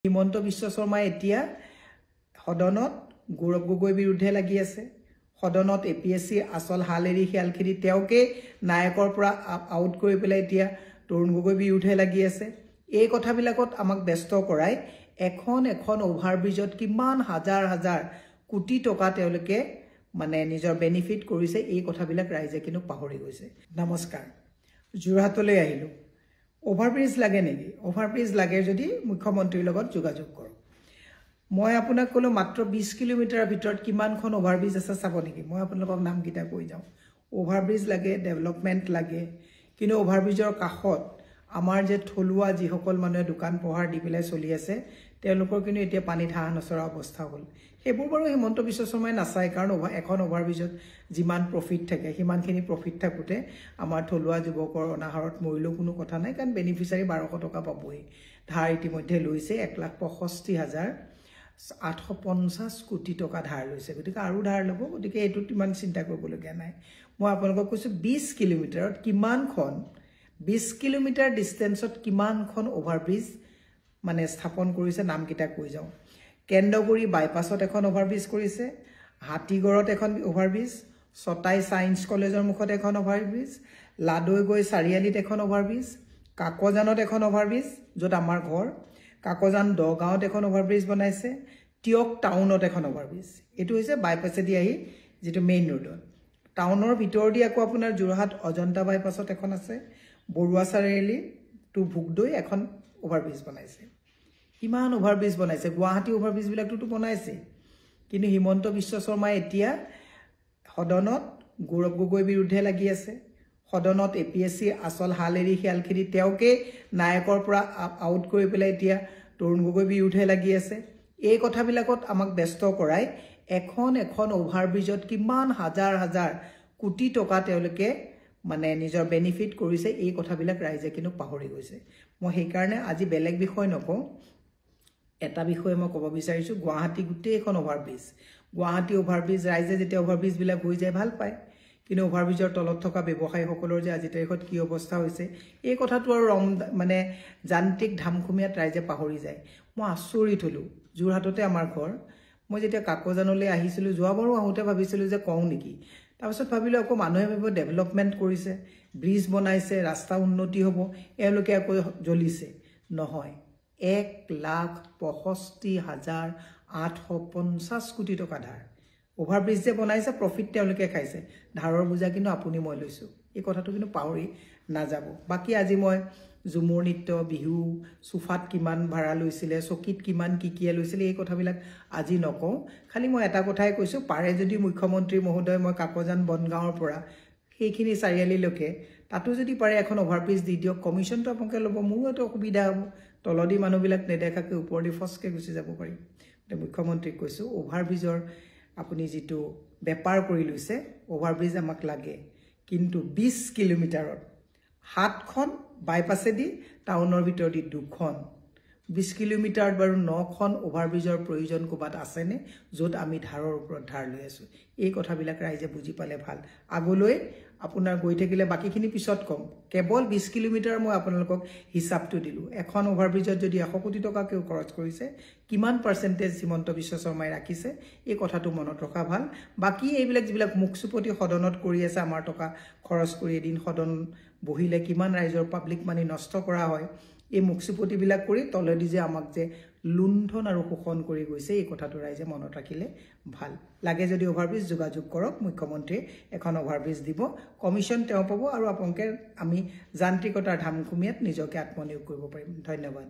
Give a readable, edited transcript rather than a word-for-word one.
হিমন্ত বিশ্ব শৰ্মাই এতিয়া সদনত গৌৰৱ গগৈৰ বিৰুদ্ধে লাগি আছে। সদনত এপিএছচি আসল হাল এৰি শিয়াল খেদি তেওঁকে নায়কৰ পৰা আউট কৰি পেলাই এতিয়া তৰুণ গগৈৰ বিৰুদ্ধে লাগি আছে। এই কথাবিলাকত আমাক ব্যস্ত কৰাই এখন অভাৰব্ৰিজত কিমান হাজাৰ হাজাৰ কোটি টকা তেওঁলোকে মানে নিজৰ বেনিফিট কৰিছে, এই কথাবিলাক ৰাইজে কিন্তু পাহৰি গৈছে। নমস্কাৰ, যোৰহাটলৈ আহিলোঁ। অভাৰব্ৰিজ লাগে নেকি? অভাৰব্ৰিজ লাগে যদি মুখ্যমন্ত্ৰীৰ লগত যোগাযোগ কৰক। মই আপোনাক ক'লো মাত্ৰ 20 কিলোমিটাৰৰ ভিতৰত কিমানখন অভাৰব্ৰিজ আছে চাব নেকি? মই আপোনালোকক নামকেইটা কৈ যাওঁ। অভাৰব্ৰিজ লাগে, ডেভেলপমেণ্ট লাগে, কিন্তু অভাৰব্ৰিজৰ কাষত আমাৰ যে থলুৱা যিসকল মানুহে দোকান পোহাৰ দি পেলাই চলি আছে তেওঁলোকৰ কিন্তু এতিয়া পানীত হাঁহ নচৰা অৱস্থা হ'ল। সেইবোৰ বাৰু হিমন্ত বিশ্ব শৰ্মাই নাচায়, কাৰণ এখন অভাৰব্ৰিজত যিমান প্ৰফিট থাকে সিমানখিনি প্ৰফিট থাকোঁতে আমাৰ থলুৱা যুৱকৰ অনাহাৰত মৰিলেও কোনো কথা নাই, কাৰণ বেনিফিচিয়াৰী 1200 টকা পাবই। ধাৰ ইতিমধ্যে লৈছে 1,65,850 কোটি টকা ধাৰ লৈছে, গতিকে আৰু ধাৰ ল'ব। গতিকে এইটোত ইমান চিন্তা কৰিবলগীয়া নাই। মই আপোনালোকক কৈছোঁ 20 কিলোমিটাৰত কিমানখন 20 কিলোমিটাৰ ডিষ্টেঞ্চত কিমানখন অভাৰব্ৰিজ মানে স্থাপন কৰিছে, নামকেইটা কৈ যাওঁ। কেন্দ্ৰগুৰি বাইপাছত এখন অভাৰব্ৰিজ কৰিছে, হাতীগড়ত এখন অভাৰব্ৰিজ, ছটাই ছায়েন্স কলেজৰ মুখত এখন অভাৰব্ৰিজ, লাডৈগৈ চাৰিআলিত এখন অভাৰব্ৰিজ, কাকজানত এখন অভাৰব্ৰিজ য'ত আমাৰ ঘৰ, কাকজান দগাঁৱত এখন অভাৰব্ৰিজ বনাইছে, টিয়ক টাউনত এখন অভাৰব্ৰিজ। এইটো হৈছে বাইপাছেদি আহি যিটো মেইন ৰোডত। টাউনৰ ভিতৰেদি আকৌ আপোনাৰ যোৰহাট অজন্তা বাইপাছত এখন আছে, বৰুৱা চাৰিআলি টু ভোগদৈ এখন অভাৰব্ৰিজ বনাইছে। ইমান অভাৰব্ৰিজ বনাইছে, গুৱাহাটী অভাৰব্ৰিজবিলাকতো বনাইছে, কিন্তু হিমন্ত বিশ্ব শৰ্মাই এতিয়া সদনত গৌৰৱ গগৈৰ বিৰুদ্ধে লাগি আছে। সদনত এপিএছচি আসল হাল এৰি শিয়াল খেদি তেওঁকে নায়কৰ পৰা আউট কৰি পেলাই এতিয়া তৰুণ গগৈৰ বিৰুদ্ধে লাগি আছে। এই কথাবিলাকত আমাক ব্যস্ত কৰাই এখন অভাৰব্ৰিজত কিমান হাজাৰ হাজাৰ কোটি টকা তেওঁলোকে মানে নিজৰ বেনিফিট কৰিছে, এই কথাবিলাক ৰাইজে কিন্তু পাহৰি গৈছে। মই সেইকাৰণে আজি বেলেগ বিষয় নকওঁ, এটা বিষয়ে মই ক'ব বিচাৰিছোঁ। গুৱাহাটী গোটেইখন অভাৰব্ৰিজ, গুৱাহাটী অভাৰব্ৰিজ ৰাইজে যেতিয়া অভাৰব্ৰিজবিলাক হৈ যায় ভাল পায়, কিন্তু অভাৰব্ৰিজৰ তলত থকা ব্যৱসায়ীসকলৰ যে আজি তাৰিখত কি অৱস্থা হৈছে এই কথাটো আৰু মানে যান্ত্ৰিক ধামখুমীয়াত ৰাইজে পাহৰি যায়। মই আচৰিত হ'লোঁ। যোৰহাটতে আমাৰ ঘৰ। মই যেতিয়া কাকজানলৈ আহিছিলোঁ, যোৱাবাৰো আহোঁতে ভাবিছিলোঁ যে কওঁ নেকি, তাৰপিছত ভাবিলোঁ আকৌ মানুহে ভাবিব ডেভেলপমেণ্ট কৰিছে, ব্ৰিজ বনাইছে, ৰাস্তা উন্নতি হ'ব, এওঁলোকে আকৌ জ্বলিছে। নহয়, 1,65,850 কোটি টকা ধাৰ। অভাৰব্ৰিজ যে বনাইছে, প্ৰফিট তেওঁলোকে খাইছে, ধাৰৰ বোজা কিন্তু আপুনি মই লৈছোঁ। এই কথাটো কিন্তু পাহৰি নাযাব। বাকী আজি মই ঝুমুৰ নৃত্য, বিহু, চোফাত কিমান ভাড়া লৈছিলে, চকীত কিমান কিকিয়ে লৈছিলে, এই কথাবিলাক আজি নকওঁ। খালি মই এটা কথাই কৈছোঁ, পাৰে যদি মুখ্যমন্ত্ৰী মহোদয় মই কাকজান বনগাঁৱৰ পৰা সেইখিনি চাৰিআলিলৈকে তাতো যদি পাৰে এখন অভাৰব্ৰিজ দি দিয়ক, কমিশ্যনটো আপোনালোকে ল'ব, মোৰো এটা অসুবিধা হ'ব। তলদি মানুহবিলাক নেদেখাকৈ ওপৰেদি ফচকৈ গুচি যাব পাৰিম। মুখ্যমন্ত্ৰীক কৈছোঁ, অভাৰব্ৰিজৰ আপুনি যিটো বেপাৰ কৰি লৈছে, অভাৰব্ৰিজ আমাক লাগে, কিন্তু 20 কিলোমিটাৰত 7খন বাইপাছেদি, টাউনৰ ভিতৰদি 2খন, 20 কিলোমিটাৰত বাৰু 9খন অভাৰব্ৰিজৰ প্ৰয়োজন ক'ৰবাত আছেনে য'ত আমি ধাৰৰ ওপৰত ধাৰ লৈ আছোঁ? এই কথাবিলাক ৰাইজে বুজি পালে ভাল। আগলৈ আপোনাৰ গৈ থাকিলে বাকীখিনি পিছত ক'ম। কেৱল 20 কিলোমিটাৰ মই আপোনালোকক হিচাপটো দিলোঁ। এখন অভাৰব্ৰিজত যদি 100 কোটি টকাকেও খৰচ কৰিছে, কিমান পাৰ্চেণ্টেজ হিমন্ত বিশ্ব শৰ্মাই ৰাখিছে, এই কথাটো মনত ৰখা ভাল। বাকী এইবিলাক যিবিলাক মুখচুপতি সদনত কৰি আছে, আমাৰ টকা খৰচ কৰি এদিন সদন বহিলে কিমান ৰাইজৰ পাব্লিক মানি নষ্ট কৰা হয়, এই মুখচুপতিবিলাক কৰি তলেদি যে আমাক যে লুণ্ঠন আৰু শোষণ কৰি গৈছে, এই কথাটো ৰাইজে মনত ৰাখিলে ভাল। লাগে যদি অভাৰব্ৰিজ যোগাযোগ কৰক, মুখ্যমন্ত্ৰীয়ে এখন অভাৰব্ৰিজ দিব, কমিশ্যন তেওঁ পাব, আৰু আপোনালোকে আমি যান্ত্ৰিকতাৰ ধামখুমীয়াত নিজকে আত্মনিয়োগ কৰিব পাৰিম। ধন্যবাদ।